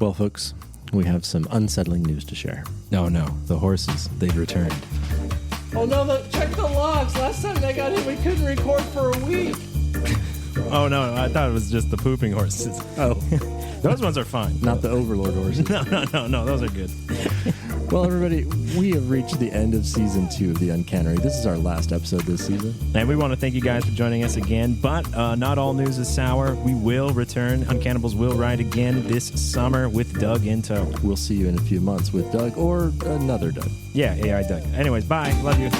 Well, folks, we have some unsettling news to share. No, the horses, they've returned. Oh no, check the logs. Last time they got in, we couldn't record for a week. Oh no, I thought it was just the pooping horses. Oh. Those ones are fine. Not the overlord horses. No, those are good. Well, everybody, we have reached the end of Season 2 of The Uncannery. This is our last episode this season. And we want to thank you guys for joining us again, but not all news is sour. We will return. Uncannibals will ride again this summer with Doug in tow. We'll see you in a few months with Doug or another Doug. Yeah, AI Doug. Anyways, bye. Love you.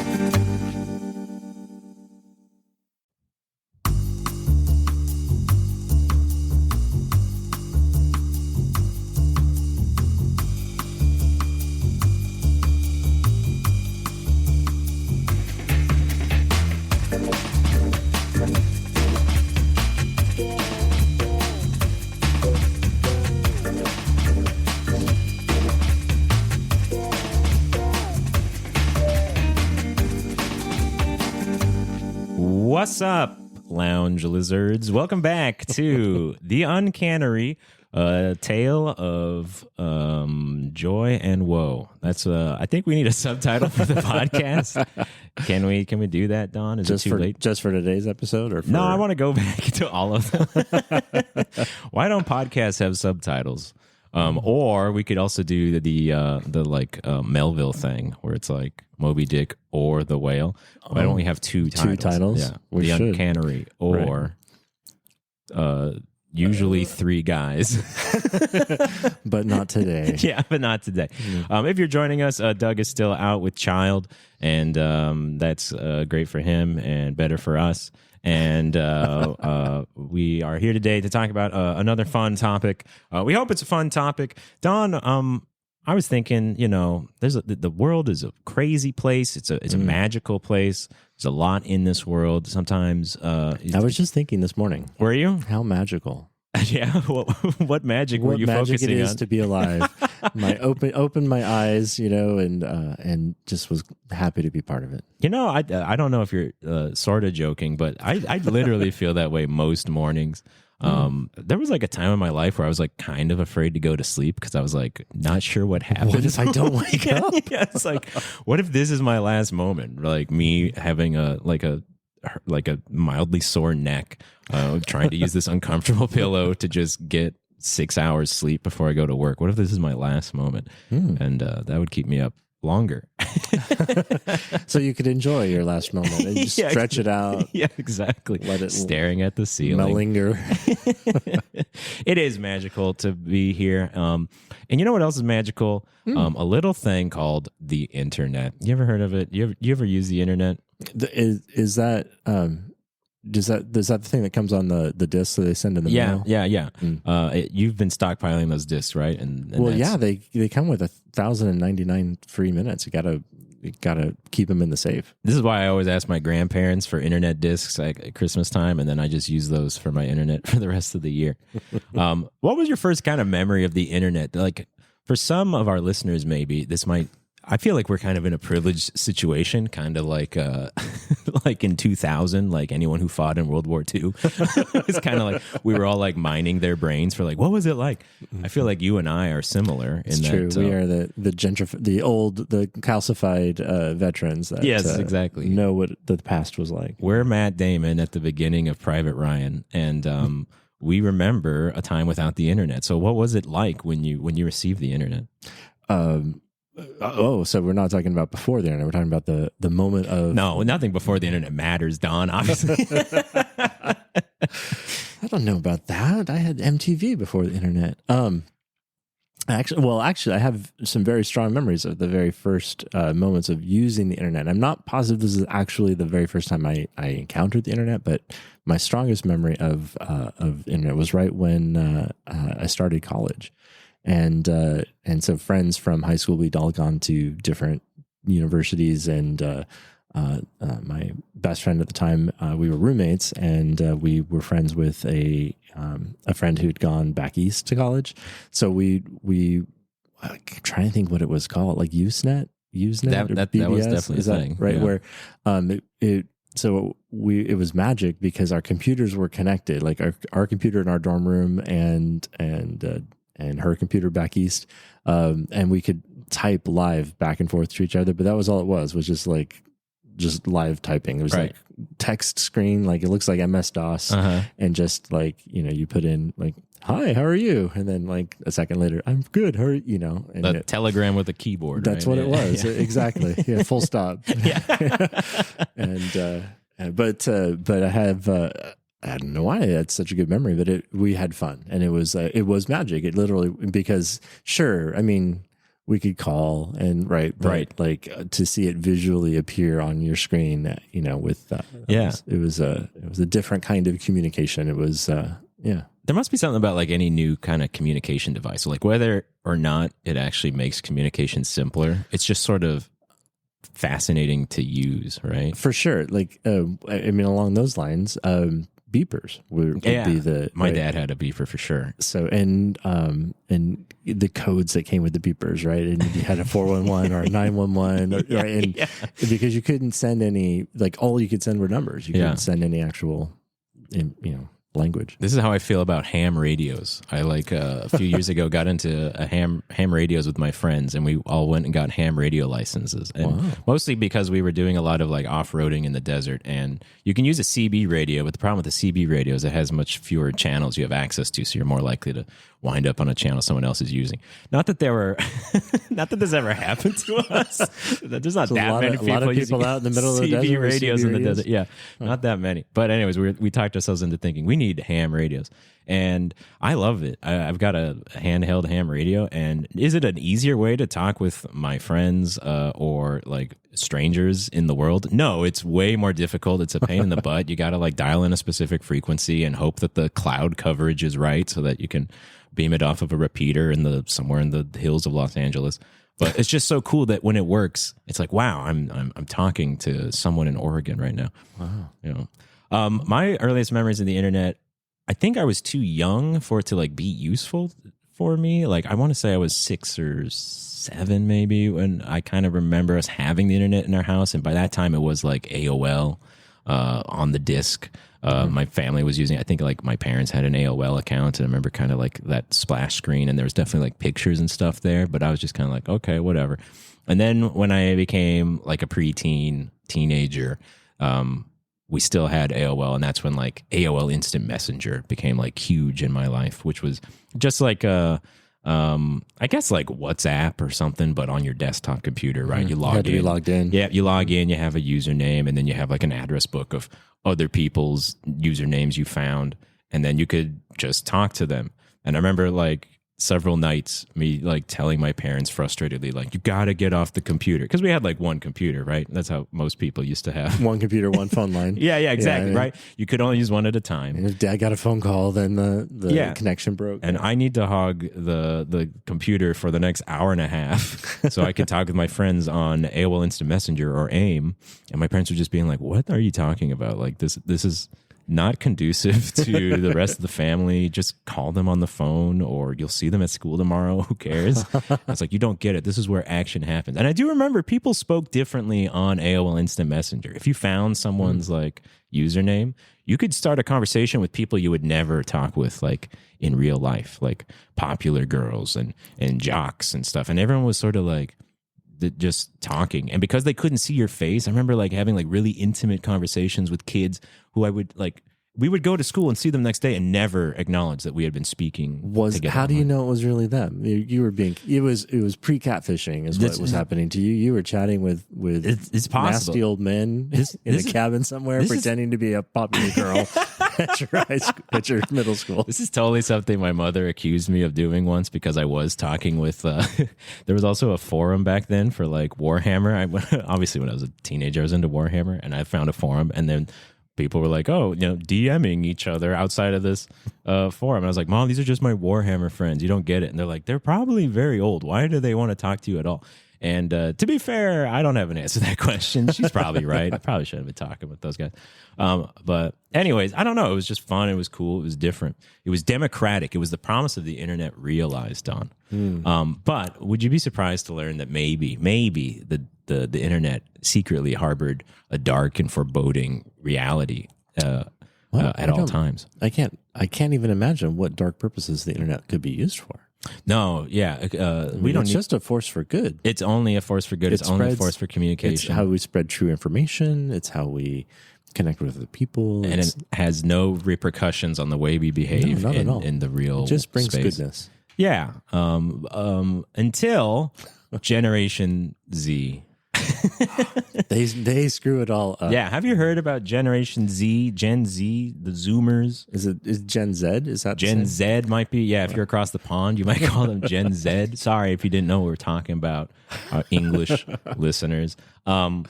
What's up, lounge lizards? Welcome back to The Uncannery, a tale of joy and woe. That's I think we need a subtitle for the podcast. Can we do that, Don? Is it too late? Just for today's episode? Or for... No, I want to go back to all of them. Why don't podcasts have subtitles? Or we could also do the Melville thing where it's like Moby Dick or the whale. Why don't we have two titles? Yeah, we the should. Uncannery or usually three guys, but not today. Yeah, but not today. If you're joining us, Doug is still out with child, and that's great for him and better for us. And we are here today to talk about another fun topic. We hope it's a fun topic. Don, I was thinking, the world is a crazy place. It's a magical place. There's a lot in this world. Sometimes I was just thinking this morning. Were you? How magical. Yeah. What magic were you magic focusing it is on? To be alive. Opened my eyes, and just was happy to be part of it. I don't know if you're sort of joking, but I literally feel that way most mornings. There was like a time in my life where I was like kind of afraid to go to sleep because I was like not sure what happens. What if I don't wake up? Yeah, it's like, what if this is my last moment? Like me having a mildly sore neck, trying to use this uncomfortable pillow to just get 6 hours sleep before I go to work. What if this is my last moment? And that would keep me up longer. So you could enjoy your last moment and just stretch it out. Yeah, exactly. Let it staring at the ceiling. Linger. It is magical to be here. And you know what else is magical? A little thing called the internet. You ever heard of it? You ever use the internet? Is that the thing that comes on the disc that they send in the mail? Yeah. You've been stockpiling those discs, right? And they come with 1,099 free minutes. You gotta keep them in the safe. This is why I always ask my grandparents for internet discs at Christmas time, and then I just use those for my internet for the rest of the year. What was your first kind of memory of the internet? Like for some of our listeners, maybe this might. I feel like we're kind of in a privileged situation, kind of like like in 2000, like anyone who fought in World War II. It's kind of like we were all like mining their brains for like, what was it like? I feel like you and I are similar. It's true. We are the calcified veterans that exactly know what the past was like. We're Matt Damon at the beginning of Private Ryan, and we remember a time without the internet. So what was it like when you received the internet? So we're not talking about before the internet. We're talking about the moment of... No, nothing before the internet matters, Don, obviously. I don't know about that. I had MTV before the internet. Actually, I have some very strong memories of the very first moments of using the internet. I'm not positive this is actually the very first time I encountered the internet, but my strongest memory of the internet was right when I started college. And so friends from high school, we'd all gone to different universities, and my best friend at the time, we were roommates, and we were friends with a friend who'd gone back east to college. So we trying to think what it was called, like Usenet that was definitely a thing, right? Yeah. Where it was magic because our computers were connected, like our computer in our dorm room and and her computer back east, and we could type live back and forth to each other. But that was all it was just live typing. It was like text screen, like it looks like MS DOS, and just like, you know, you put in like, "Hi, how are you?" And then like a second later, "I'm good. How are you?" You know, and the telegram with a keyboard. That's right? what it was. Exactly. Yeah. Full stop. And but I don't know why I had such a good memory, but we had fun, and it was magic. It literally, because sure, I mean, we could call and like to see it visually appear on your screen, you know, with it was a different kind of communication. It was There must be something about like any new kind of communication device, like whether or not it actually makes communication simpler, it's just sort of fascinating to use, right? For sure. Like I mean, along those lines, beepers would be the. My dad had a beeper for sure. So and the codes that came with the beepers, right? And you had a 411 or a 911, right? And because you couldn't send any, like all you could send were numbers. You couldn't send any actual, you know, language. This is how I feel about ham radios. I like a few years ago got into a ham radios with my friends, and we all went and got ham radio licenses. And mostly because we were doing a lot of like off-roading in the desert, and you can use a CB radio, but the problem with the CB radio is it has much fewer channels you have access to, so you're more likely to wind up on a channel someone else is using. Not that this ever happened to us. There's not that many people out in the middle of the desert. CB radios in the desert. Yeah, not that many. But anyways, we talked ourselves into thinking we need ham radios. And I love it. I've got a handheld ham radio. And is it an easier way to talk with my friends or like strangers in the world? No, it's way more difficult. It's a pain in the butt. You got to like dial in a specific frequency and hope that the cloud coverage is right so that you can beam it off of a repeater somewhere in the hills of Los Angeles. But it's just so cool that when it works, it's like, wow, I'm talking to someone in Oregon right now. Wow. You know, my earliest memories of the internet, I think I was too young for it to like be useful for me. Like I want to say I was 6 or 7 maybe when I kind of remember us having the internet in our house, and by that time it was like AOL on the disc. My family was using, I think like my parents had an AOL account, and I remember kind of like that splash screen, and there was definitely like pictures and stuff there, but I was just kind of like, okay, whatever. And then when I became like a teenager, we still had AOL, and that's when like AOL Instant Messenger became like huge in my life, which was just like I guess like WhatsApp or something, but on your desktop computer, right? You log in. had to be logged in. Yeah, you log in, you have a username, and then you have like an address book of other people's usernames you found, and then you could just talk to them. And I remember like several nights me like telling my parents frustratedly, like, you got to get off the computer, because we had like one computer, right? That's how most people used to have one computer, one phone line. Yeah, exactly. Right, you could only use one at a time, and if dad got a phone call, then the connection broke, and I need to hog the computer for the next hour and a half so I could talk with my friends on AOL Instant Messenger or AIM. And my parents were just being like, what are you talking about? Like this is not conducive to the rest of the family. Just call them on the phone, or you'll see them at school tomorrow. Who cares? It's like, you don't get it. This is where action happens. And I do remember people spoke differently on AOL Instant Messenger. If you found someone's like username, you could start a conversation with people you would never talk with like in real life, like popular girls and jocks and stuff. And everyone was sort of like just talking, and because they couldn't see your face, I remember like having like really intimate conversations with kids who I would like, we would go to school and see them next day and never acknowledge that we had been speaking together. How do you know it was really them? You were being, it was pre-catfishing is what was happening to you. You were chatting with it's possible. Nasty old men in a cabin somewhere pretending to be a popular girl at your high school, at your middle school. This is totally something my mother accused me of doing once, because I was talking with there was also a forum back then for like Warhammer. Obviously when I was a teenager I was into Warhammer, and I found a forum, and then people were like, oh, you know, DMing each other outside of this forum. And I was like, Mom, these are just my Warhammer friends. You don't get it. And they're like, they're probably very old. Why do they want to talk to you at all? And to be fair, I don't have an answer to that question. She's probably right. I probably shouldn't have been talking with those guys. But anyways, I don't know. It was just fun. It was cool. It was different. It was democratic. It was the promise of the internet realized on. But would you be surprised to learn that maybe the internet secretly harbored a dark and foreboding reality at all times? I can't even imagine what dark purposes the internet could be used for. No, yeah, we don't. It's just a force for good. It's only a force for good. It's only a force for communication. It's how we spread true information. It's how we connect with other people, and it has no repercussions on the way we behave in the real. It just brings space. goodness. Yeah. Until Generation Z. They screw it all up. Yeah. Have you heard about Generation Z, Gen Z, the Zoomers? Is Gen Z? Is that Gen Z might be? Yeah. If you're across the pond, you might call them Gen Z. Sorry if you didn't know what we're talking about, our English listeners. Gen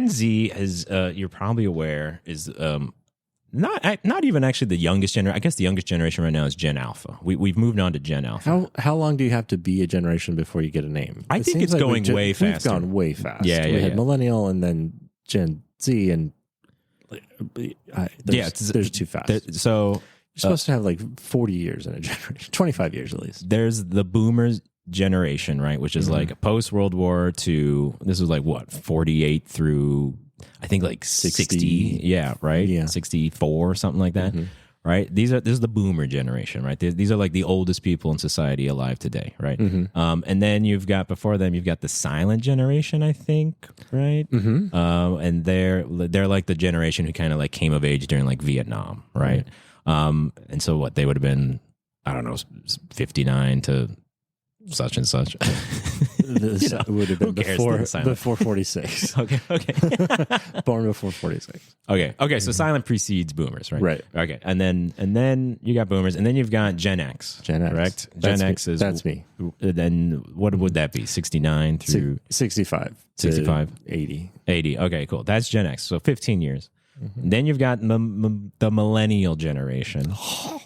Z is, you're probably aware, is not even actually the youngest generation. I guess the youngest generation right now is Gen Alpha. We've moved on to Gen Alpha. How long do you have to be a generation before you get a name? I think it's going way faster. We've gone way fast. Yeah, we had Millennial and then Gen Z, and there's too fast. So you're supposed to have like 40 years in a generation, 25 years at least. There's the Boomers generation, right? Which is like post World War II. This was like what, 48 through I think like 60. Yeah, right. Yeah. 64, something like that. Right. This is the Boomer generation, right? These are like the oldest people in society alive today, right? And then before them you've got the Silent generation, I think, right? And they're like the generation who kind of like came of age during like Vietnam, right? And so what they would have been, I don't know, 59 to such and such. It would have been before 46. Okay. Born before 46. Okay. So Silent precedes Boomers, right? Right. Okay. And then you got Boomers, and then you've got Gen X. Correct? Gen X is that's me. Then what would that be? 69 through 65. 65. 80. 80. Okay, cool. That's Gen X. So 15 years. Then you've got the millennial generation.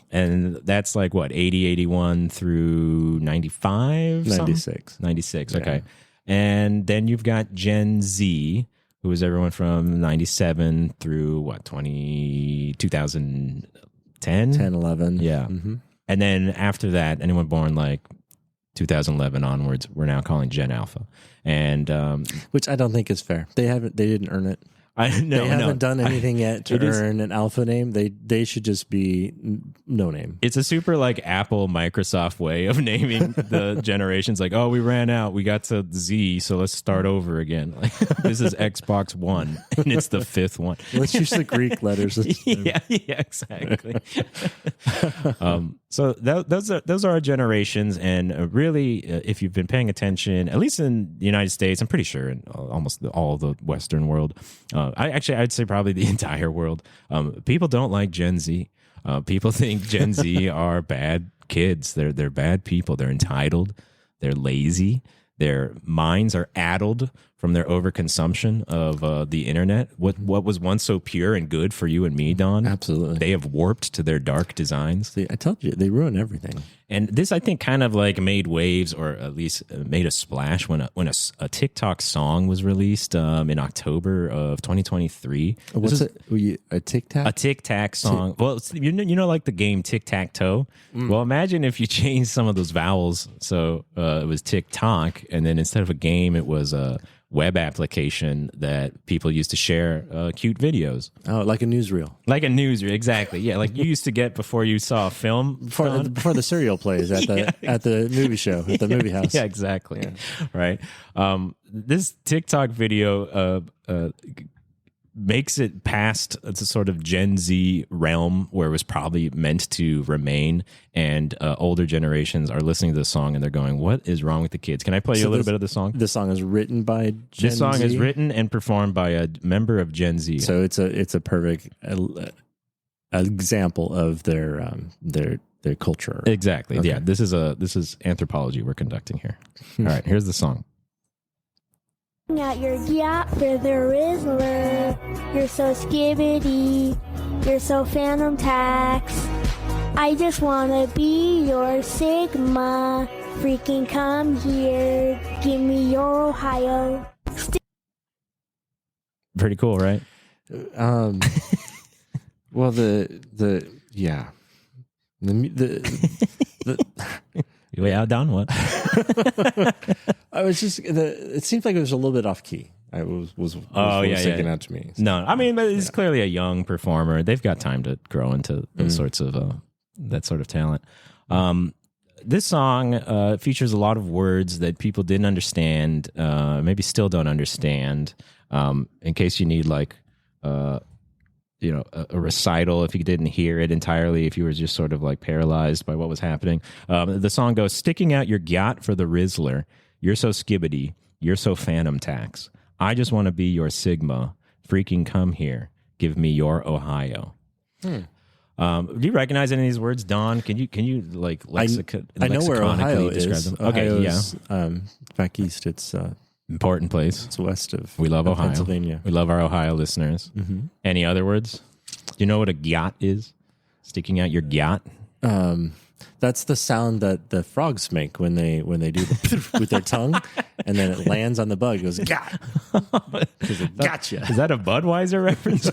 And that's like what, 80, 81 through 95? 96. 96, Yeah. okay. And then you've got Gen Z, who is everyone from 97 through what, 2010? 10, 11. Yeah. And then after that, anyone born like 2011 onwards, we're now calling Gen Alpha. And which I don't think is fair. They didn't earn it. They haven't done anything yet to earn an alpha name. They should just be no name. It's a super like Apple, Microsoft way of naming the generations. Like, oh, we ran out. We got to Z, so let's start over again. Like, this is Xbox One, and it's the fifth one. Let's use the Greek letters. yeah, exactly. So those are our generations, and really, if you've been paying attention, at least in the United States, I'm pretty sure in almost all of the Western world. I'd say probably the entire world. People don't like Gen Z. People think Gen Z are bad kids. They're bad people. They're entitled. They're lazy. Their minds are addled from their overconsumption of the internet. What was once so pure and good for you and me, Don? Absolutely. They have warped to their dark designs. See, I told you, they ruin everything. And this, I think, kind of like made waves, or at least made a splash when a TikTok song was released in October of 2023. What's it? A TikTok? A Tic-Tac song. Well, you know, like the game Tic-Tac-Toe? Well, imagine if you changed some of those vowels. So it was TikTok, and then instead of a game, it was a web application that people used to share cute videos. Oh, like a newsreel. Like a newsreel, exactly. Yeah, like you used to get before you saw a film. Before the cereal plays at the movie show, at the movie house. Yeah, exactly. Yeah. Right. This TikTok video makes it past a sort of Gen Z realm where it was probably meant to remain, and older generations are listening to the song and they're going, what is wrong with the kids? Can I play you a little bit of the song? The song is written by Gen This song Z? is written and performed by a member of Gen Z. So it's a perfect example of their culture. Exactly. Okay. Yeah, this is anthropology we're conducting here. All right, here's the song. At your gap where there is love. You're so skibbity. You're so phantom tax. I just wanna be your Sigma. Freaking come here. Give me your Ohio. Pretty cool, right? Well, the Yeah, Don, what? I was just it seems like it was a little bit off key. I was sticking out to me. No, I mean, but it's clearly a young performer. They've got time to grow into those sorts of that sort of talent. this song features a lot of words that people didn't understand, maybe still don't understand. In case you need like, a recital, if you didn't hear it entirely, if you were just sort of like paralyzed by what was happening. The song goes, sticking out your gyat for the Rizzler. You're so skibbity. You're so phantom tax. I just want to be your Sigma. Freaking come here. Give me your Ohio. Do you recognize any of these words, Don? Can you like I know where Ohio is. them? Okay, Ohio's, back east. It's important place. it's west of We love Ohio. Pennsylvania. We love our Ohio listeners. Mm-hmm. Any other words? Do you know what a gyat is? Sticking out your gyat? That's the sound that the frogs make when they do the with their tongue, and then it lands on the bug. It goes gat. Gotcha. Is that a Budweiser reference?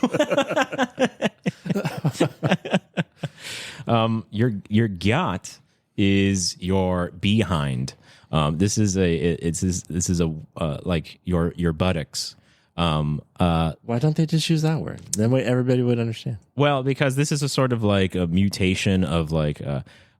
Your gyat is your behind. This is like your buttocks. Why don't they just use that word? Then way everybody would understand. Well, because this is a sort of like a mutation of like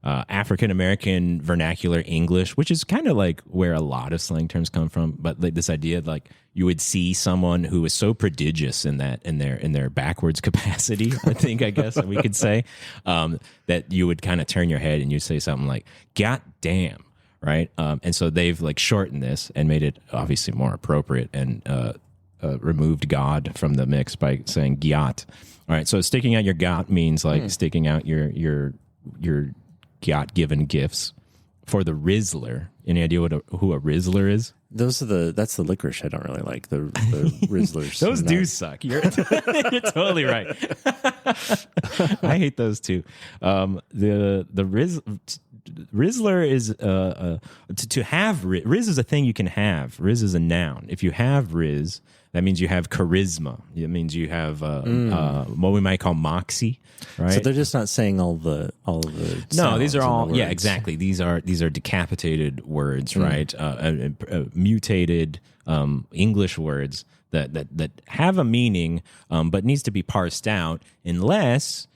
African American vernacular English, which is kind of like where a lot of slang terms come from. But like this idea of like you would see someone who is so prodigious in their backwards capacity, I guess we could say, that you would kind of turn your head and you'd say something like "God damn." Right. And so they've like shortened this and made it obviously more appropriate and removed God from the mix by saying gyat. All right. So sticking out your gyat means like sticking out your gyat given gifts. For the Rizzler, any idea who a Rizzler is? That's the licorice I don't really like. The Rizzlers. Those do suck. You're totally right. I hate those too. The Rizzler is to have Riz is a thing you can have. Riz is a noun. If you have Riz, that means you have charisma. It means you have what we might call moxie, right? So they're just not saying all the No, these are all words. Exactly. These are decapitated words, right? Mutated English words that have a meaning, but needs to be parsed out unless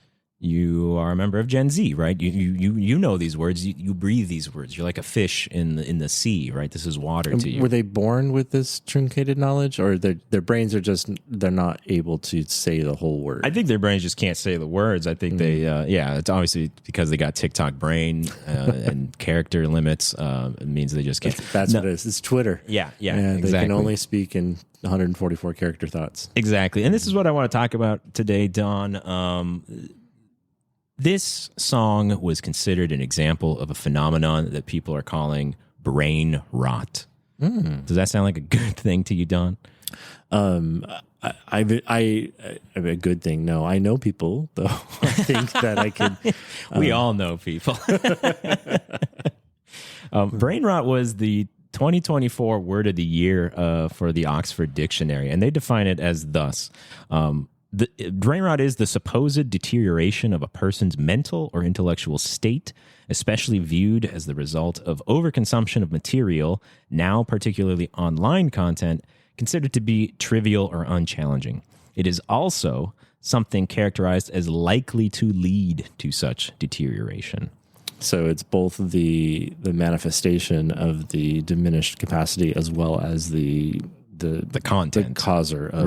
you are a member of Gen Z, right? You know these words. You breathe these words. You're like a fish in the sea, right? This is water to you. Were they born with this truncated knowledge, or their brains are they're not able to say the whole word? I think their brains just can't say the words. I think they, it's obviously because they got TikTok brain and character limits. It means they just can't. That's what it is. It's Twitter. Yeah, and exactly. They can only speak in 144 character thoughts. Exactly, and this is what I want to talk about today, Don. This song was considered an example of a phenomenon that people are calling brain rot. Does that sound like a good thing to you, Don? I a good thing. No, I know people, though. I think that I could. We all know people. Brain rot was the 2024 word of the year for the Oxford Dictionary, and they define it as thus. Brain rot is the supposed deterioration of a person's mental or intellectual state, especially viewed as the result of overconsumption of material, now particularly online content, considered to be trivial or unchallenging. It is also something characterized as likely to lead to such deterioration. So it's both the manifestation of the diminished capacity as well as the content, the causer of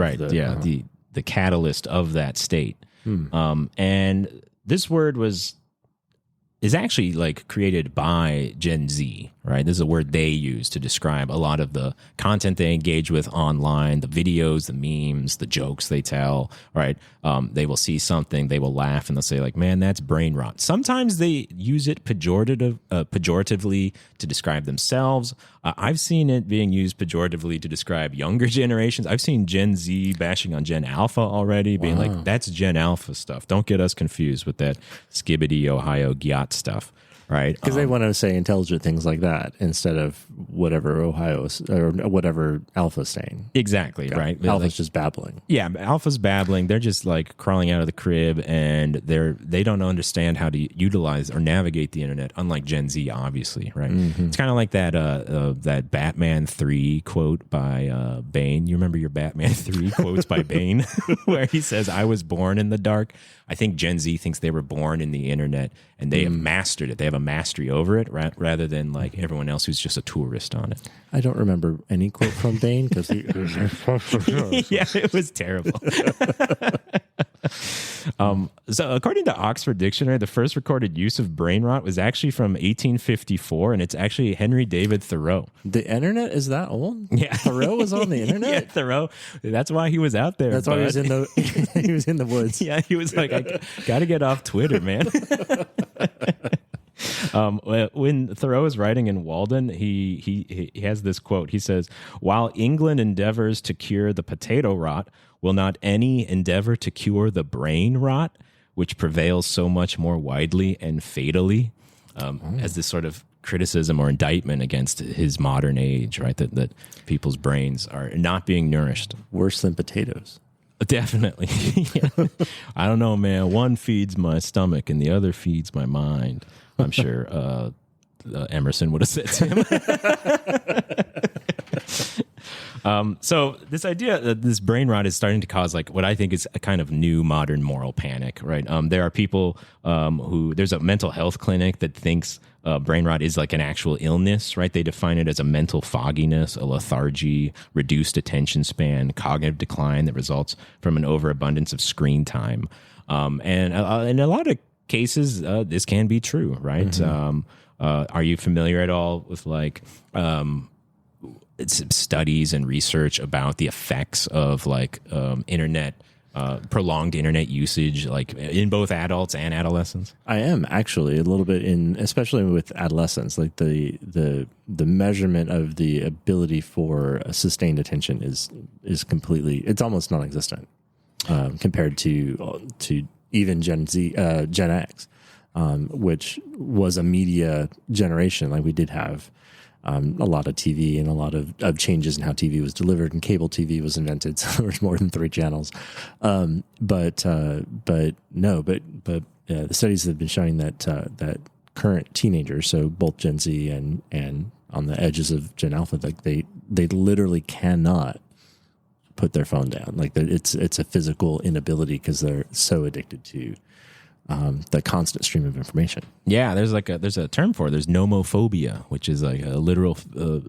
the catalyst of that state. And this word is actually like created by Gen Z, right? This is a word they use to describe a lot of the content they engage with online, the videos, the memes, the jokes they tell, right? They will see something, they will laugh, and they'll say like, man, that's brain rot. Sometimes they use it pejoratively to describe themselves. I've seen it being used pejoratively to describe younger generations. I've seen Gen Z bashing on Gen Alpha already, being like, that's Gen Alpha stuff. Don't get us confused with that skibbity Ohio gyat stuff, right? Because they want to say intelligent things like that instead of whatever or whatever Alpha's saying. Exactly, right? Alpha's just babbling. Yeah, Alpha's babbling. They're just like crawling out of the crib, and they don't understand how to utilize or navigate the internet. Unlike Gen Z, obviously, right? It's kind of like that Batman 3 quote by Bane. You remember your Batman 3 quotes by Bane, where he says, "I was born in the dark." I think Gen Z thinks they were born in the internet, and they have mastered it. They have a mastery over it rather than like everyone else who's just a tourist on it. I don't remember any quote from Bain because yeah, it was terrible. So according to Oxford Dictionary, the first recorded use of brain rot was actually from 1854, and it's actually Henry David Thoreau. The internet is that old? Yeah. Thoreau was on the internet? Yeah, Thoreau. That's why he was out there. That's why he was in the he was in the woods. Yeah, he was like, I got to get off Twitter, man. When Thoreau is writing in Walden, he has this quote. He says, "While England endeavors to cure the potato rot, will not any endeavor to cure the brain rot, which prevails so much more widely and fatally?" As this sort of criticism or indictment against his modern age, right? That people's brains are not being nourished. Worse than potatoes. Definitely. Yeah. I don't know, man. One feeds my stomach and the other feeds my mind. I'm sure Emerson would have said to him. So this idea that this brain rot is starting to cause like what I think is a kind of new modern moral panic, right? There are people there's a mental health clinic that thinks brain rot is like an actual illness, right? They define it as a mental fogginess, a lethargy, reduced attention span, cognitive decline that results from an overabundance of screen time. And in a lot of cases, this can be true, right? Mm-hmm. Are you familiar at all with like studies and research about the effects of like prolonged internet usage, like in both adults and adolescents? I am actually a little bit especially with adolescents, like the measurement of the ability for sustained attention is completely, it's almost non-existent compared to even Gen X, which was a media generation. Like we did have a lot of TV and a lot of changes in how TV was delivered, and cable TV was invented, so there was more than 3 channels. But the studies have been showing that current teenagers, so both Gen Z and on the edges of Gen Alpha, like they literally cannot put their phone down. Like it's a physical inability because they're so addicted to the constant stream of information. Yeah, there's a term for it. There's nomophobia, which is like a literal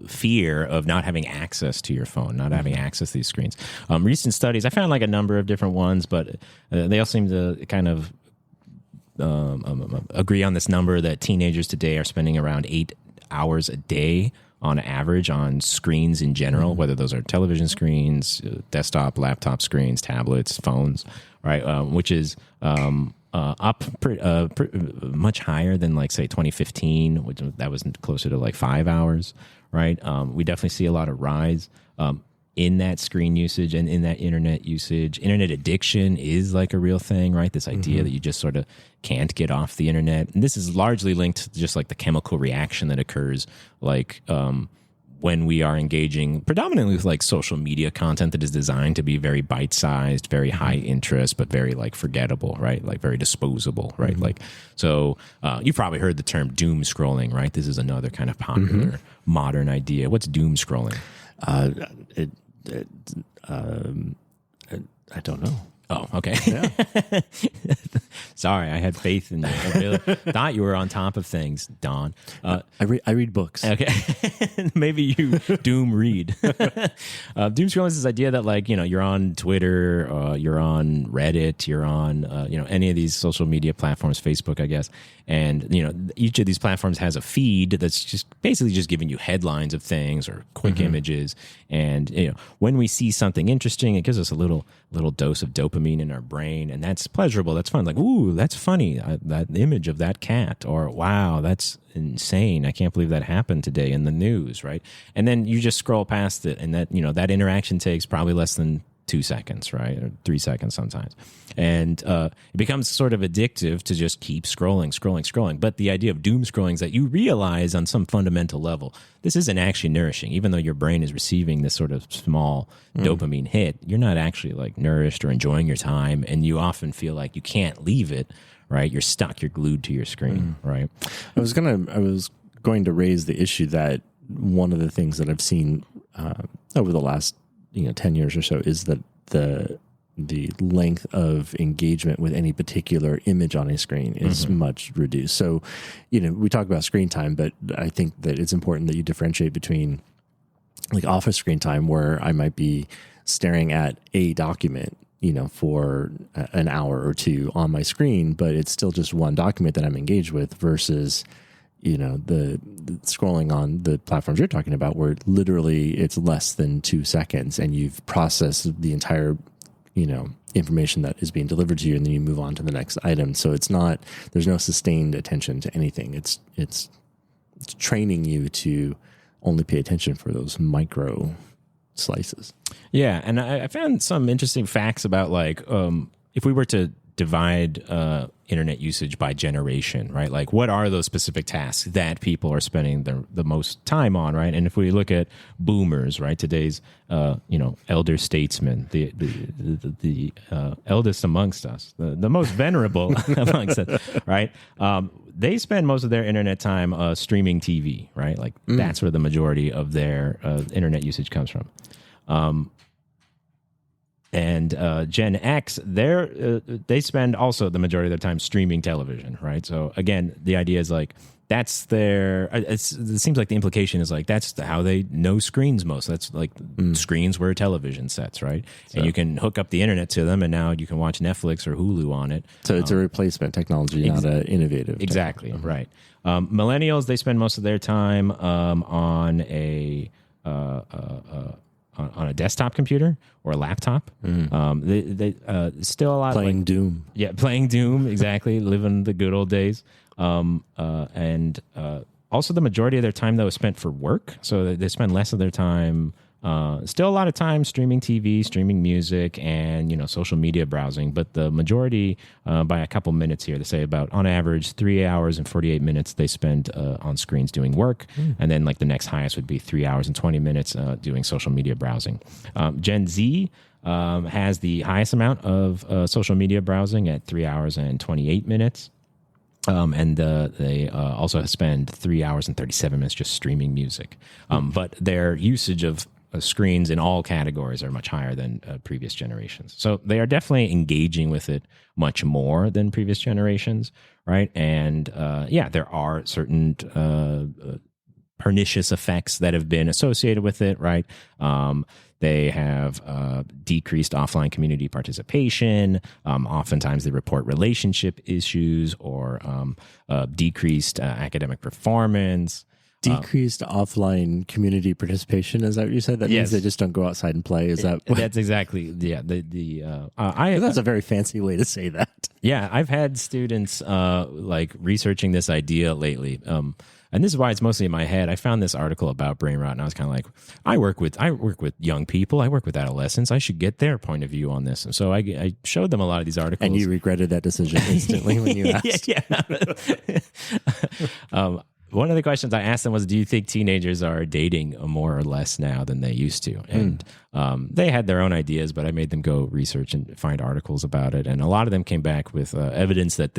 fear of not having access to your phone, not having access to these screens. Recent studies, I found like a number of different ones, but they all seem to kind of agree on this number that teenagers today are spending around 8 hours a day on average on screens in general, whether those are television screens, desktop, laptop screens, tablets, phones, right? Which is up much higher than like say 2015, which that was closer to like 5 hours, right? We definitely see a lot of rise in that screen usage and in that internet usage. Internet addiction is like a real thing, right? This idea that you just sort of can't get off the internet. And this is largely linked to just like the chemical reaction that occurs like when we are engaging predominantly with like social media content that is designed to be very bite-sized, very high interest, but very like forgettable, right? Like very disposable, right? Like, so you've probably heard the term doom scrolling, right? This is another kind of popular modern idea. What's doom scrolling? I don't know. Oh, okay. Yeah. Sorry, I had faith in you. Thought you were on top of things, Don. I read books. Okay. Maybe you doom read. Doom scrolling is this idea that like, you know, you're on Twitter, you're on Reddit, you're on, any of these social media platforms, Facebook, I guess. And, you know, each of these platforms has a feed that's just basically just giving you headlines of things or quick images. And, you know, when we see something interesting, it gives us a little dose of dopamine in our brain. And that's pleasurable. That's fun. Like, ooh, that's funny. That image of that cat, or wow, that's insane. I can't believe that happened today in the news. Right. And then you just scroll past it. And that, you know, that interaction takes probably less than 2 seconds, right? Or 3 seconds sometimes. And it becomes sort of addictive to just keep scrolling. But the idea of doom scrolling is that you realize on some fundamental level, this isn't actually nourishing. Even though your brain is receiving this sort of small dopamine hit, you're not actually like nourished or enjoying your time. And you often feel like you can't leave it, right? You're stuck, you're glued to your screen, right? I was going to raise the issue that one of the things that I've seen over the last 10 years or so is that length of engagement with any particular image on a screen is much reduced. So, we talk about screen time, but I think that it's important that you differentiate between like office screen time, where I might be staring at a document, for an hour or two on my screen, but it's still just one document that I'm engaged with, versus, the scrolling on the platforms you're talking about, where literally it's less than 2 seconds and you've processed the entire, information that is being delivered to you, and then you move on to the next item. So there's no sustained attention to anything. It's training you to only pay attention for those micro slices. Yeah, and I found some interesting facts about like if we were to divide internet usage by generation, right? Like, what are those specific tasks that people are spending the most time on, right? And if we look at boomers, right, today's elder statesmen, the eldest amongst us, the most venerable amongst us, right? They spend most of their internet time streaming TV, right? Like that's where the majority of their internet usage comes from. And Gen X, they spend also the majority of their time streaming television, right? So again, the idea is like that's it seems like the implication is like that's how they know screens most. That's like screens were television sets, right? So, and you can hook up the internet to them, and now you can watch Netflix or Hulu on it. So it's a replacement technology, not an innovative. Exactly, right. Millennials, they spend most of their time on a desktop computer or a laptop. They still a lot playing Doom. Yeah, playing Doom, exactly. Living the good old days. And also the majority of their time, though, is spent for work. So they spend less of their time, still a lot of time streaming TV, streaming music, and, social media browsing. But the majority, by a couple minutes here, they say about, on average, 3 hours and 48 minutes they spend on screens doing work. And then like the next highest would be 3 hours and 20 minutes doing social media browsing. Gen Z has the highest amount of social media browsing at 3 hours and 28 minutes. And they also spend 3 hours and 37 minutes just streaming music. But their usage of screens in all categories are much higher than previous generations. So they are definitely engaging with it much more than previous generations, right? And there are certain pernicious effects that have been associated with it, right? They have decreased offline community participation. Oftentimes they report relationship issues or decreased academic performance. Decreased offline community participation. Is that what you said? That means they just don't go outside and play. Is that? That's exactly. Yeah. That's a very fancy way to say that. Yeah, I've had students like researching this idea lately. And this is why it's mostly in my head. I found this article about brain rot, and I was kind of like, I work with young people. I work with adolescents. I should get their point of view on this. And so I showed them a lot of these articles. And you regretted that decision instantly when you asked. Yeah. One of the questions I asked them was, do you think teenagers are dating more or less now than they used to? And they had their own ideas, but I made them go research and find articles about it. And a lot of them came back with evidence that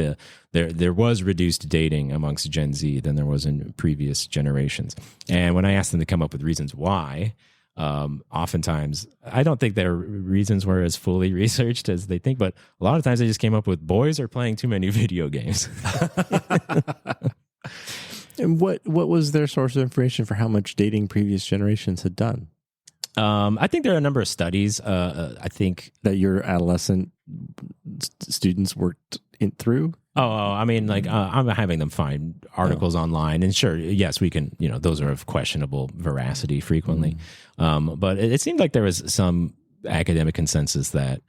there was reduced dating amongst Gen Z than there was in previous generations. And when I asked them to come up with reasons why, oftentimes I don't think their reasons were as fully researched as they think, but a lot of times they just came up with boys are playing too many video games. And what was their source of information for how much dating previous generations had done? I think there are a number of studies. I think that your adolescent students worked through. I mean, like I'm having them find articles online, and sure, yes, we can. Those are of questionable veracity frequently, but it seemed like there was some academic consensus that.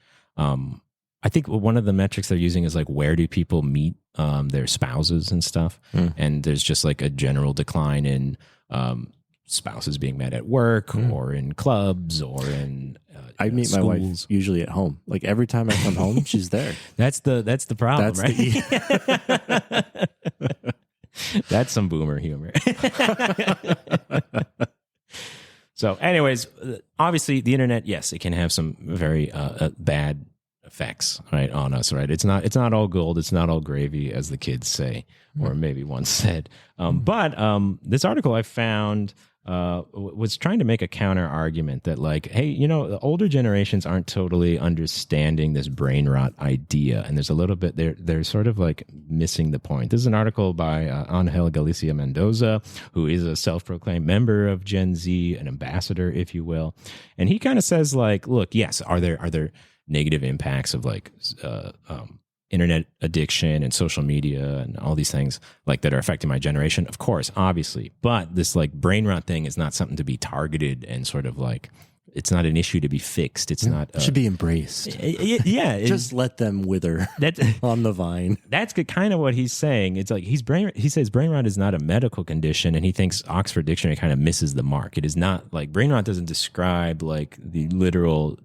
I think one of the metrics they're using is like, where do people meet their spouses and stuff? And there's just like a general decline in spouses being met at work or in clubs or in I meet schools. My wife usually at home. Like every time I come home, she's there. That's the problem, right? That's some boomer humor. So anyways, obviously the internet, yes, it can have some very bad effects, right, on us, right? It's not all gold, it's not all gravy, as the kids say, or maybe once said. But this article I found was trying to make a counter argument that, like, hey, the older generations aren't totally understanding this brain rot idea, and there's a little bit they're sort of like missing the point. This is an article by Angel Galicia Mendoza, who is a self-proclaimed member of Gen Z, an ambassador, if you will, and he kind of says, like, look, yes, are there negative impacts of like internet addiction and social media and all these things like that are affecting my generation? Of course, obviously. But this like brain rot thing is not something to be targeted and sort of like, it's not an issue to be fixed. It's not. It should be embraced. Yeah. Just let them wither on the vine. That's kind of what he's saying. It's like he says brain rot is not a medical condition, and he thinks Oxford Dictionary kind of misses the mark. It is not like brain rot doesn't describe like the literal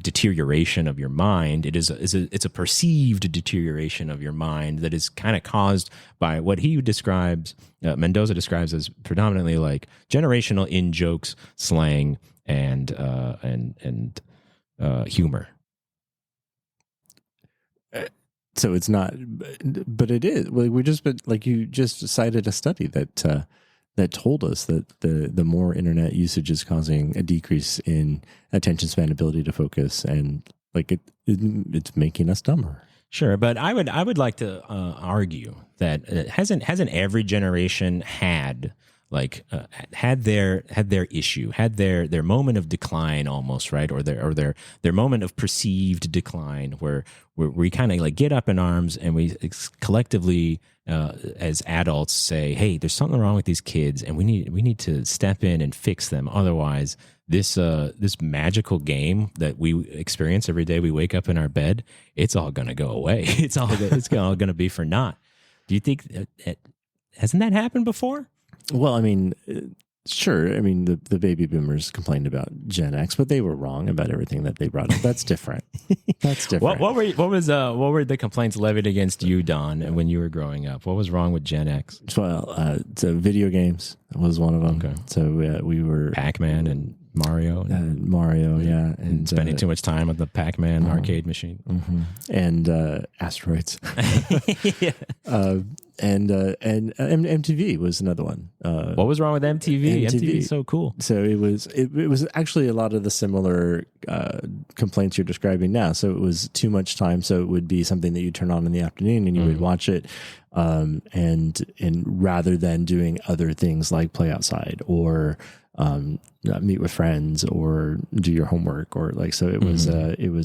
deterioration of your mind. It's a perceived deterioration of your mind that is kind of caused by what he describes, Mendoza describes as predominantly like generational in jokes, slang, and humor. So it's not, but it is. Like you just cited a study that told us that the more internet usage is causing a decrease in attention span, ability to focus, and like it's making us dumber. Sure, but I would like to argue that hasn't every generation had their issue, had their moment of decline almost, right, or their moment of perceived decline, where we kind of like get up in arms and we collectively as adults say, hey, there's something wrong with these kids and we need to step in and fix them. Otherwise, this magical game that we experience every day we wake up in our bed, it's all going to go away. It's all going to be for naught. Do you think hasn't that happened before? Well, I mean, sure. I mean, the baby boomers complained about Gen X, but they were wrong about everything that they brought up. That's different. That's different. What were the complaints levied against you, Don, when you were growing up? What was wrong with Gen X? Well, so video games was one of them. Okay. So we were Pac-Man and Mario. Mario, yeah. And spending too much time at the Pac-Man arcade machine. Mm-hmm. And asteroids. Yeah. And MTV was another one. What was wrong with MTV? MTV is so cool. So it was actually a lot of the similar complaints you're describing now. So it was too much time. So it would be something that you turn on in the afternoon and you would watch it, and rather than doing other things like play outside or meet with friends or do your homework, or like, so it was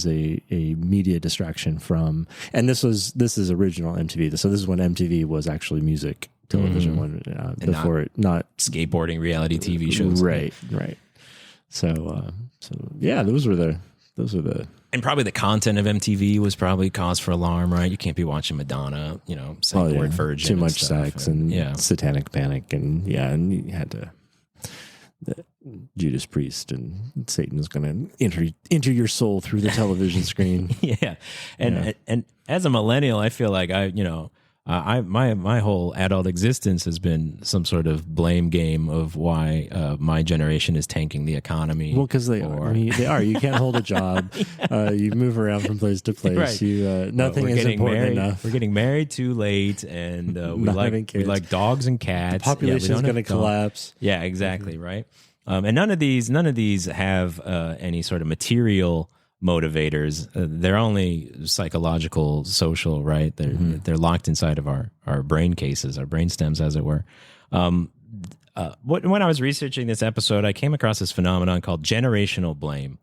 a media distraction from, and this is original MTV. So this is when MTV was actually music television, when before not skateboarding reality TV shows. Right. So yeah, those were the. And probably the content of MTV was probably cause for alarm, right? You can't be watching Madonna, saying the word virgin. Too much sex and satanic panic, and you had to. The Judas Priest and Satan is going to enter your soul through the television screen. Yeah, and as a millennial, I feel like my whole adult existence has been some sort of blame game of why my generation is tanking the economy. Well, because they are. You can't hold a job. You move around from place to place. Right. Nothing is important enough. We're getting married too late, and we like dogs and cats. The population is going to collapse. Yeah, exactly. Right. And none of these have any sort of material motivators. They're only psychological, social, right? They're locked inside of our brain cases, our brain stems, as it were. When I was researching this episode, I came across this phenomenon called generational blame,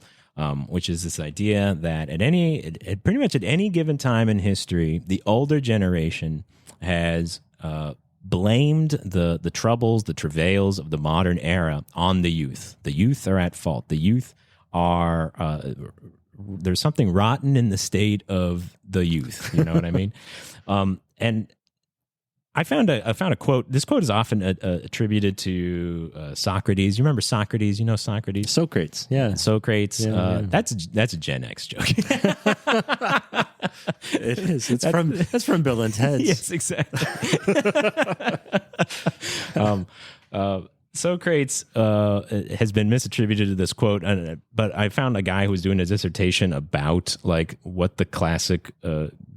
which is this idea that pretty much at any given time in history, the older generation has blamed the troubles, the travails of the modern era on the youth. The youth are at fault. The youth are there's something rotten in the state of the youth. You know what I mean? And I found a quote. This quote is often attributed to Socrates. You remember Socrates? You know Socrates? Socrates, yeah. Socrates. Yeah. That's a Gen X joke. It is. That's from Bill and Ted's. Yes, exactly. Socrates has been misattributed to this quote, but I found a guy who was doing a dissertation about like what the classic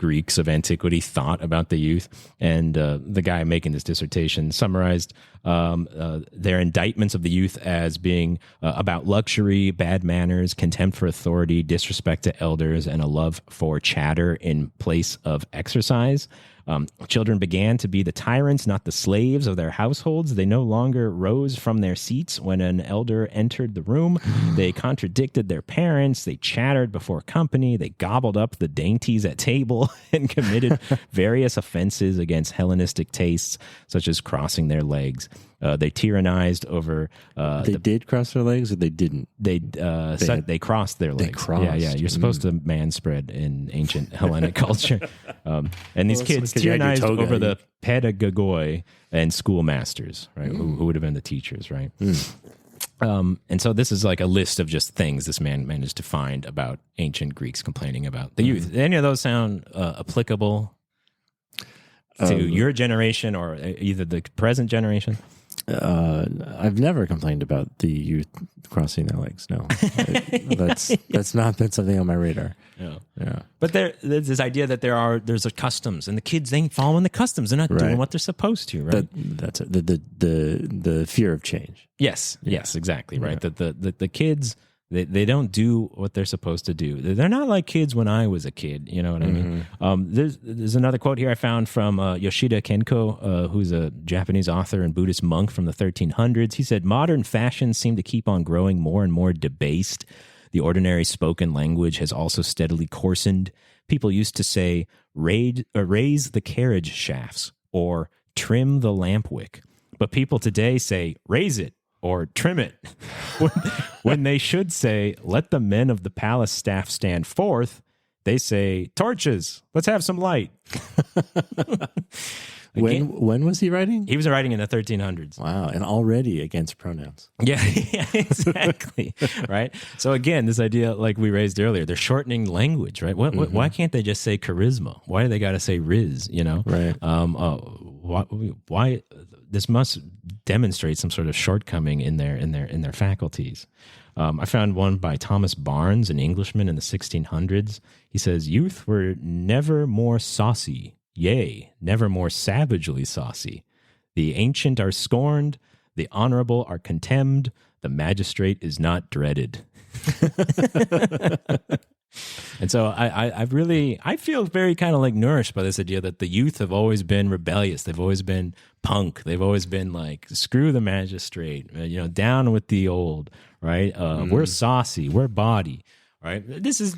Greeks of antiquity thought about the youth. And the guy making this dissertation summarized their indictments of the youth as being about luxury, bad manners, contempt for authority, disrespect to elders, and a love for chatter in place of exercise. Children began to be the tyrants, not the slaves of their households. They no longer rose from their seats when an elder entered the room. They contradicted their parents. They chattered before company. They gobbled up the dainties at table and committed various offenses against Hellenistic tastes, such as crossing their legs. They tyrannized over. They did cross their legs, or they didn't. They crossed their legs. They crossed. Yeah. You're supposed to manspread in ancient Hellenic culture, and these kids tyrannized over the pedagogoi and schoolmasters, right? Who would have been the teachers, right? And so this is like a list of just things this man managed to find about ancient Greeks complaining about the youth. Any of those sound applicable to your generation or either the present generation? I've never complained about the youth crossing their legs. No, that's not been something on my radar. Yeah. But there's this idea that there's a customs, and the kids ain't following the customs. They're not doing what they're supposed to, right? That's it. The fear of change. Yes, exactly, right. That the kids. They don't do what they're supposed to do. They're not like kids when I was a kid. You know what I mean? There's another quote here I found from Yoshida Kenko, who's a Japanese author and Buddhist monk from the 1300s. He said, "Modern fashions seem to keep on growing more and more debased. The ordinary spoken language has also steadily coarsened. People used to say, raise the carriage shafts or trim the lamp wick. But people today say, raise it or trim it, when they should say, let the men of the palace staff stand forth. They say, torches, let's have some light." When was he writing? He was writing in the 1300s. Wow, and already against pronouns. Yeah, exactly. Right? So again, this idea, like we raised earlier, they're shortening language, right? Why can't they just say charisma? Why do they got to say riz, you know? Right. Why this must demonstrate some sort of shortcoming in their faculties. I found one by Thomas Barnes, an Englishman in the 1600s. He says, "Youth were never more saucy, yea, never more savagely saucy. The ancient are scorned, the honorable are contemned, the magistrate is not dreaded." And so I feel very kind of like nourished by this idea that the youth have always been rebellious. They've always been punk. They've always been like, screw the magistrate, down with the old, right? We're saucy, we're baughty, right? This is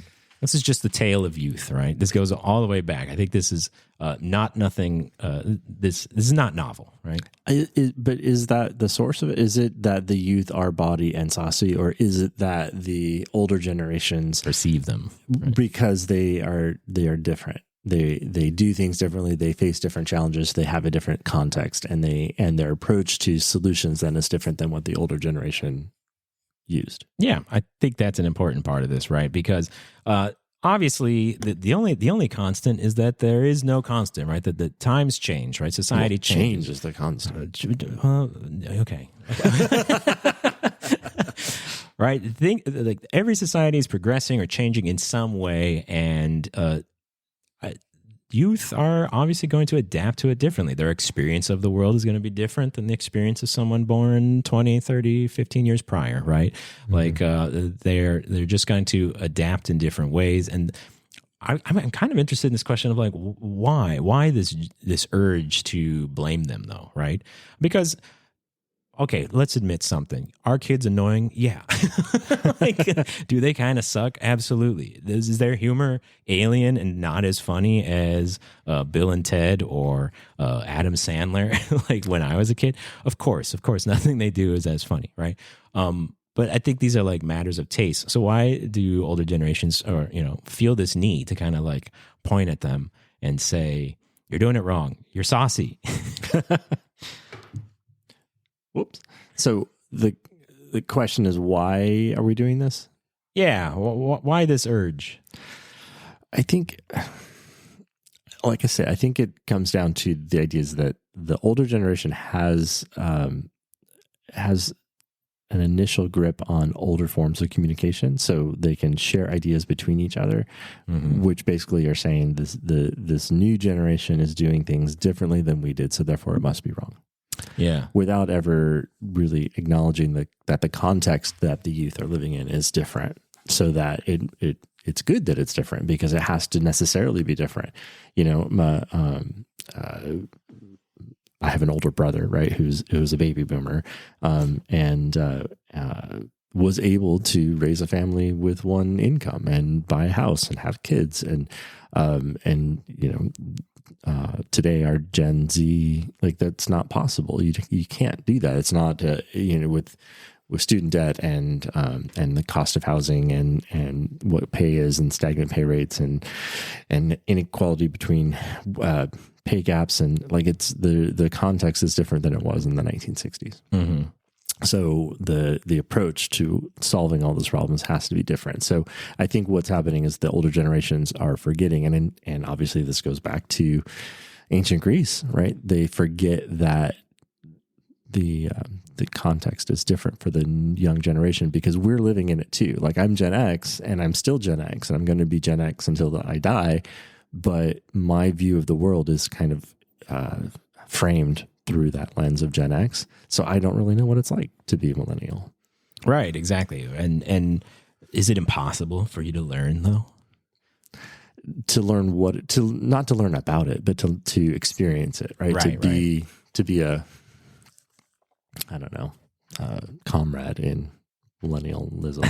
just the tale of youth, right? This goes all the way back. I think this is this is not novel, right? But is that the source of it? Is it that the youth are bawdy and saucy, or is it that the older generations perceive them, right? Because they are different? They do things differently. They face different challenges. They have a different context, and their approach to solutions then is different than what the older generation used. Yeah, I think that's an important part of this, right? Because obviously, the only constant is that there is no constant, right? That the times change, right? Society changes. Change is the constant. Okay. Right? Think like every society is progressing or changing in some way, and youth are obviously going to adapt to it differently. Their experience of the world is going to be different than the experience of someone born 20, 30, 15 years prior, right? Mm-hmm. Like they're just going to adapt in different ways. And I'm kind of interested in this question of like, why this urge to blame them though, right? Because okay, let's admit something. Are kids annoying? Yeah. Like, do they kind of suck? Absolutely. Is their humor alien and not as funny as Bill and Ted or Adam Sandler? Like when I was a kid? Of course. Nothing they do is as funny, right? But I think these are like matters of taste. So why do older generations feel this need to kind of like point at them and say, you're doing it wrong. You're saucy. Whoops. So the question is, why are we doing this? Yeah. Why this urge? I think, like I said, I think it comes down to the ideas that the older generation has an initial grip on older forms of communication, so they can share ideas between each other, which basically are saying this new generation is doing things differently than we did, so therefore it must be wrong. Yeah. Without ever really acknowledging that the context that the youth are living in is different, so that it's good that it's different, because it has to necessarily be different. I have an older brother, right, who's a baby boomer, and was able to raise a family with one income and buy a house and have kids, and today our Gen Z, like, that's not possible. You can't do that. It's not with student debt and the cost of housing and what pay is, and stagnant pay rates and inequality between pay gaps, and like, it's the context is different than it was in the 1960s. So the approach to solving all those problems has to be different. So I think what's happening is the older generations are forgetting, and obviously this goes back to ancient Greece, right? They forget that the context is different for the young generation, because we're living in it too. Like, I'm Gen X, and I'm still Gen X, and I'm going to be Gen X until I die. But my view of the world is kind of framed through that lens of Gen X. So I don't really know what it's like to be a millennial. Right, exactly. And is it impossible for you to learn, though? To learn not to learn about it, but to experience it, right? To be a, I don't know, comrade in millennialism.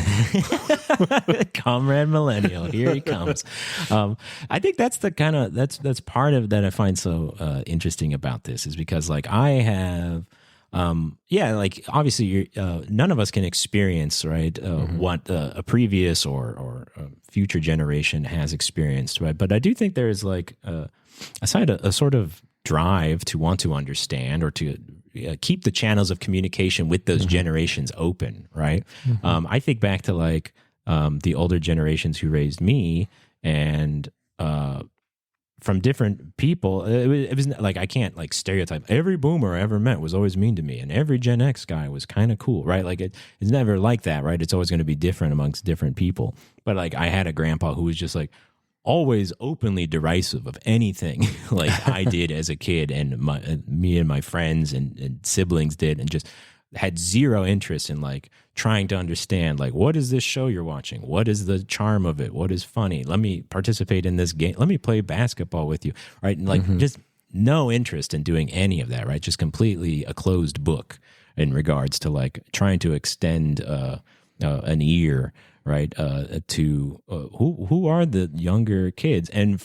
Comrade millennial, here he comes. I think that's the kind of that's part of that I find so interesting about this, is because, like, I have like, obviously none of us can experience, right, what a previous or future generation has experienced, right? But I do think there is, like, a sort of drive to want to understand, or to keep the channels of communication with those generations open, right? I think back to, like, the older generations who raised me, and from different people, it was like, I can't, like, stereotype. Every boomer I ever met was always mean to me, and every Gen X guy was kind of cool, right? Like, it's never like that, right? It's always going to be different amongst different people. But, like, I had a grandpa who was just, like, always openly derisive of anything like I did as a kid, and me and my friends and siblings did, and just had zero interest in, like, trying to understand, like, what is this show you're watching? What is the charm of it? What is funny? Let me participate in this game. Let me play basketball with you, right? And, like, just no interest in doing any of that, right? Just completely a closed book in regards to, like, trying to extend an ear, right, to who are the younger kids. And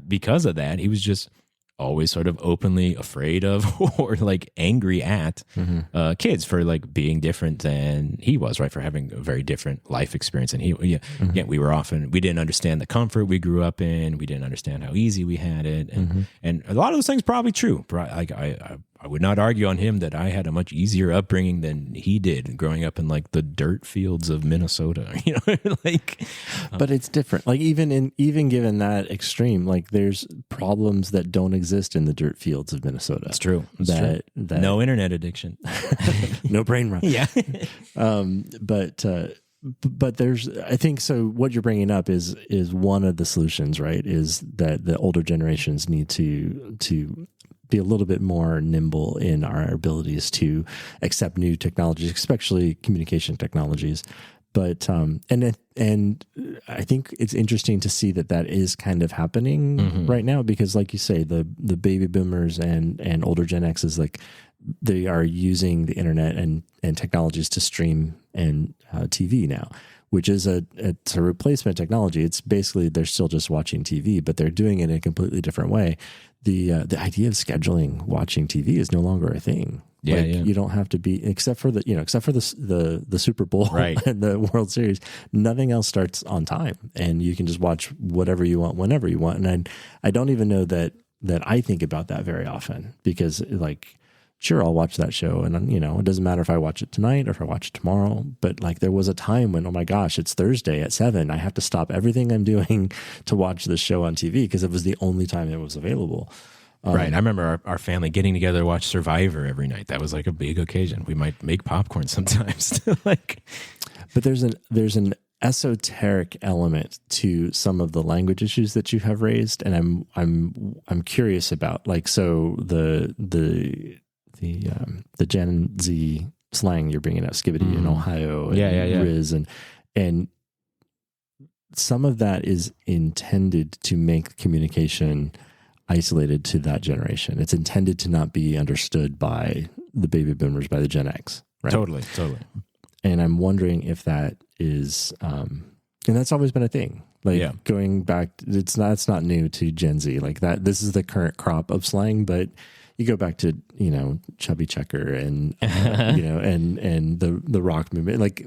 because of that, he was just always sort of openly afraid of or, like, angry at kids for, like, being different than he was, right, for having a very different life experience. And we didn't understand the comfort we grew up in. We didn't understand how easy we had it. And a lot of those things probably true. Like, I would not argue on him that I had a much easier upbringing than he did, growing up in, like, the dirt fields of Minnesota, like. But it's different. Like, even given that extreme, like, there's problems that don't exist in the dirt fields of Minnesota. It's true. That no internet addiction, no brain rot. Yeah. But there's, I think, so what you're bringing up is one of the solutions, right? Is that the older generations need to be a little bit more nimble in our abilities to accept new technologies, especially communication technologies. But and I think it's interesting to see that is kind of happening right now, because, like you say, the baby boomers and older Gen X's, like, they are using the internet and technologies to stream and TV now, which is it's a replacement technology. It's basically, they're still just watching TV, but they're doing it in a completely different way. The idea of scheduling watching TV is no longer a thing. You don't have to be, except for the Super Bowl, right, and the World Series. Nothing else starts on time, and you can just watch whatever you want whenever you want. And I don't even know that I think about that very often, because, like, sure, I'll watch that show, and, it doesn't matter if I watch it tonight or if I watch it tomorrow. But, like, there was a time when, oh my gosh, it's Thursday at 7. I have to stop everything I'm doing to watch this show on TV, because it was the only time it was available. Right. I remember our family getting together to watch Survivor every night. That was like a big occasion. We might make popcorn sometimes. Like, but there's an esoteric element to some of the language issues that you have raised, and I'm curious about, like, so the Gen Z slang you're bringing up, skibbity in Ohio, and Riz, and some of that is intended to make communication isolated to that generation. It's intended to not be understood by the baby boomers, by the Gen X, right? Totally. And I'm wondering if that is, and that's always been a thing. Like going back, it's not new to Gen Z. Like that, this is the current crop of slang, but you go back to, Chubby Checker and, and the rock movement, like,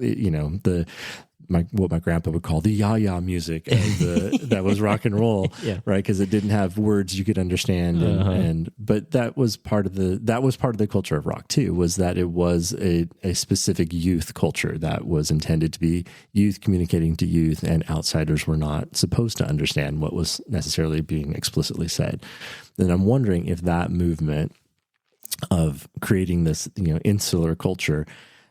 what my grandpa would call the ya-ya music that was rock and roll, right? Because it didn't have words you could understand, but that was part of the culture of rock too. Was that it was a specific youth culture that was intended to be youth communicating to youth, and outsiders were not supposed to understand what was necessarily being explicitly said. And I'm wondering if that movement of creating this insular culture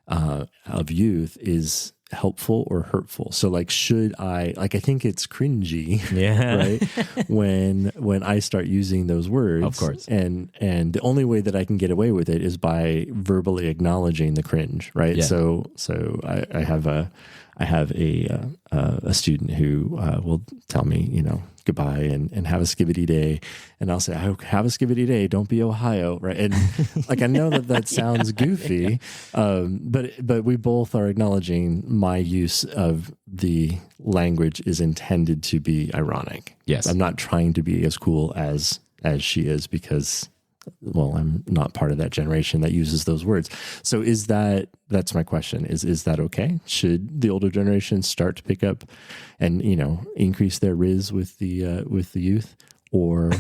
of youth is helpful or hurtful. So like, I think it's cringy, right? when I start using those words, of course. And the only way that I can get away with it is by verbally acknowledging the cringe, right? Yeah. So I have a student who will tell me, goodbye and have a skibbity day. And I'll say, have a skibbity day. Don't be Ohio. Right. And like, I know that sounds goofy. But we both are acknowledging my use of the language is intended to be ironic. Yes. I'm not trying to be as cool as she is, because, well, I'm not part of that generation that uses those words. So that's my question, is that okay? Should the older generation start to pick up and, increase their riz with the youth, or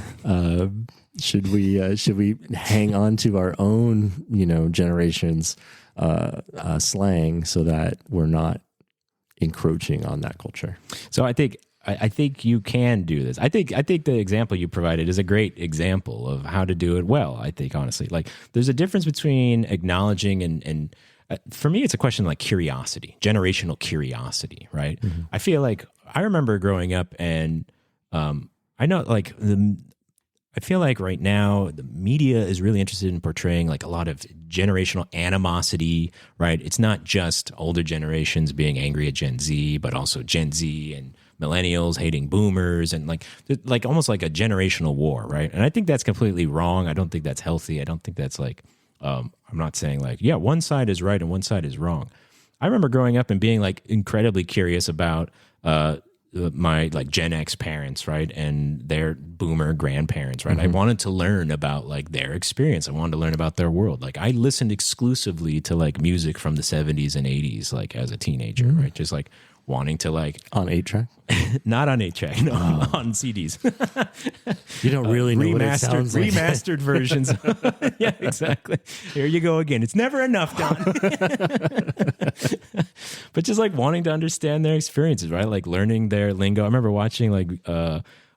should we hang on to our own, generation's slang so that we're not encroaching on that culture? So I think you can do this. I think the example you provided is a great example of how to do it well. I think, honestly, like, there's a difference between acknowledging and for me, it's a question like curiosity, generational curiosity, right? Mm-hmm. I feel like I remember growing up, and I know, like, I feel like right now the media is really interested in portraying like a lot of generational animosity, right? It's not just older generations being angry at Gen Z, but also Gen Z and millennials hating boomers, and like almost like a generational war, right? And I think that's completely wrong. I don't think that's healthy. I don't think that's like, I'm not saying like, one side is right and one side is wrong. I remember growing up and being like incredibly curious about my like Gen X parents, right, and their boomer grandparents, right? Mm-hmm. I wanted to learn about like their experience. I wanted to learn about their world. Like, I listened exclusively to like music from the 70s and 80s, like as a teenager, right? Just like wanting to like on 8-track, not on 8-track, no, on CDs. You don't really know what it sounds like. Remastered versions. Yeah, exactly. Here you go again. It's never enough, Don. But just like wanting to understand their experiences, right? Like learning their lingo. I remember watching like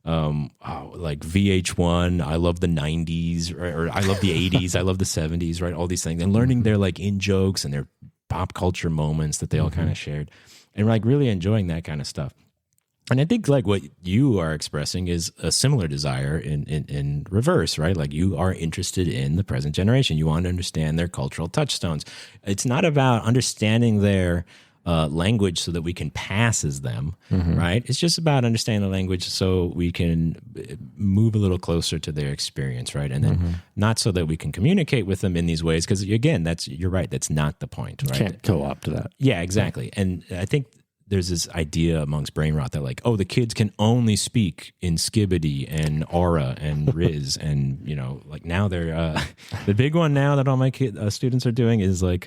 VH1. I love the 90s, or I love the 80s. I love the 70s, right? All these things, and learning their like in jokes and their pop culture moments that they all kind of shared. And like really enjoying that kind of stuff. And I think like what you are expressing is a similar desire in reverse, right? Like, you are interested in the present generation. You want to understand their cultural touchstones. It's not about understanding their language so that we can pass as them, right? It's just about understanding the language so we can move a little closer to their experience, right? And then not so that we can communicate with them in these ways, because again, you're right. That's not the point, right? You can't co-opt that. Yeah, exactly. And I think there's this idea amongst brain rot that like, oh, the kids can only speak in skibbity and aura and riz, and like now they're the big one now that all my students are doing is like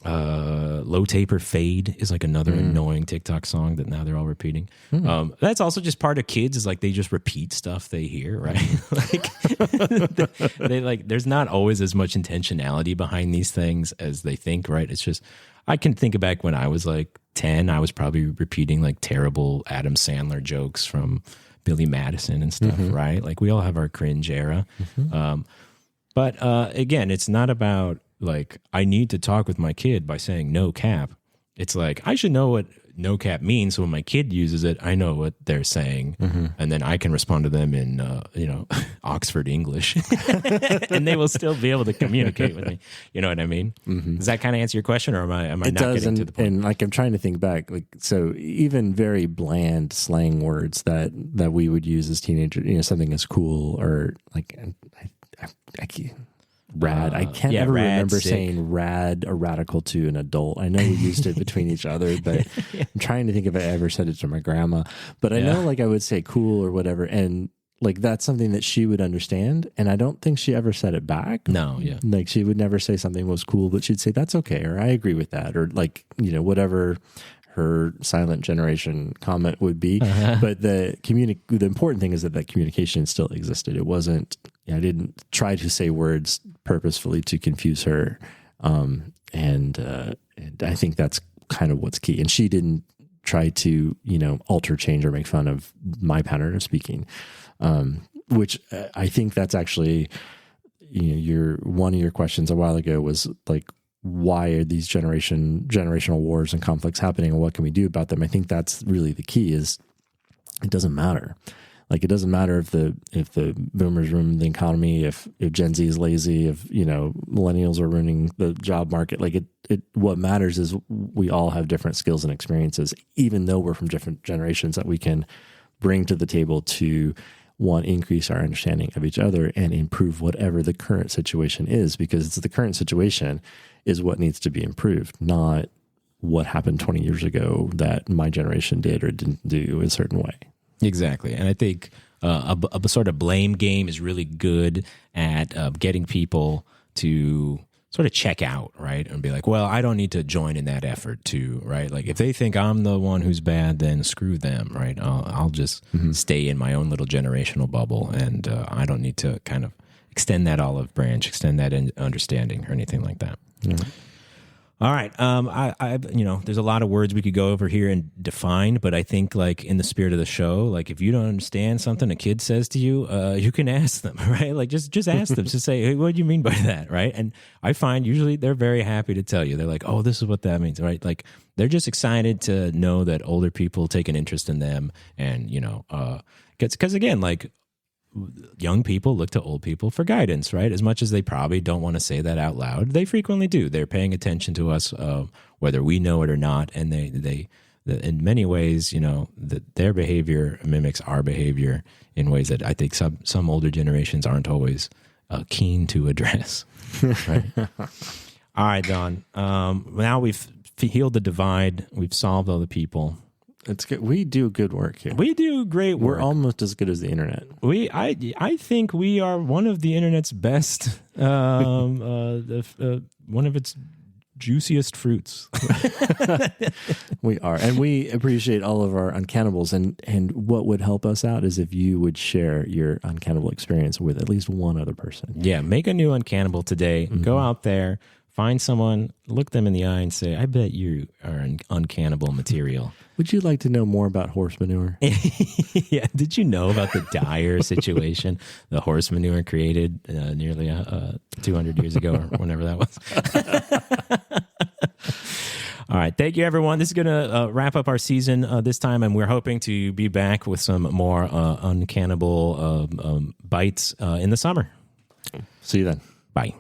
low taper fade is like another annoying TikTok song that now they're all repeating. That's also just part of kids, is like they just repeat stuff they hear, right? Like they like, there's not always as much intentionality behind these things as they think, right? It's just, I can think back when I was like 10, I was probably repeating like terrible Adam Sandler jokes from Billy Madison and stuff, right? Like we all have our cringe era. But again, it's not about like, I need to talk with my kid by saying no cap. It's like, I should know what no cap means. So when my kid uses it, I know what they're saying. And then I can respond to them in, Oxford English. And they will still be able to communicate with me. You know what I mean? Does that kind of answer your question, or am I not getting to the point? And like, I'm trying to think back, like, so even very bland slang words that we would use as teenagers, something as cool, or like, rad. I can't ever remember saying rad or radical to an adult. I know we used it between each other, but I'm trying to think if I ever said it to my grandma. But I know, like, I would say cool or whatever, and like that's something that she would understand. And I don't think she ever said it back. No, yeah. Like she would never say something was cool, but she'd say that's okay, or I agree with that, or like, whatever her silent generation comment would be. But the important thing is that communication still existed. It wasn't, I didn't try to say words purposefully to confuse her. And I think that's kind of what's key. And she didn't try to, alter, change, or make fun of my pattern of speaking. Which I think that's actually, one of your questions a while ago was like, why are these generational wars and conflicts happening, and what can we do about them? I think that's really the key. Is it doesn't matter. Like, it doesn't matter if the boomers ruin the economy, if Gen Z is lazy, if millennials are ruining the job market. Like what matters is we all have different skills and experiences, even though we're from different generations, that we can bring to the table to increase our understanding of each other and improve whatever the current situation is, because it's the current situation is what needs to be improved, not what happened 20 years ago that my generation did or didn't do in a certain way. Exactly. And I think a sort of blame game is really good at getting people to sort of check out, right? And be like, well, I don't need to join in that effort too, right? Like if they think I'm the one who's bad, then screw them, right? I'll just stay in my own little generational bubble, and I don't need to kind of extend that olive branch, extend that understanding or anything like that. Yeah. All right. There's a lot of words we could go over here and define, but I think like in the spirit of the show, like if you don't understand something a kid says to you, you can ask them, right? Like just ask them to say, hey, what do you mean by that? Right. And I find usually they're very happy to tell you. They're like, oh, this is what that means. Right. Like they're just excited to know that older people take an interest in them. And, because again, like, young people look to old people for guidance, right? As much as they probably don't want to say that out loud, they frequently do. They're paying attention to us, whether we know it or not. And they in many ways, their behavior mimics our behavior in ways that I think some older generations aren't always keen to address. Right? All right, Don. Now we've healed the divide. We've solved all the people. It's good. We do good work here. We do great work. We're almost as good as the internet. I think we are one of the internet's best, one of its juiciest fruits. We are. And we appreciate all of our uncannibles. And what would help us out is if you would share your uncannibal experience with at least one other person. Yeah, make a new uncannibal today. Go out there, find someone, look them in the eye and say, I bet you are an uncannibal material. Would you like to know more about horse manure? Yeah. Did you know about the dire situation the horse manure created nearly 200 years ago or whenever that was? All right. Thank you, everyone. This is going to wrap up our season this time, and we're hoping to be back with some more uncannibal bites in the summer. See you then. Bye.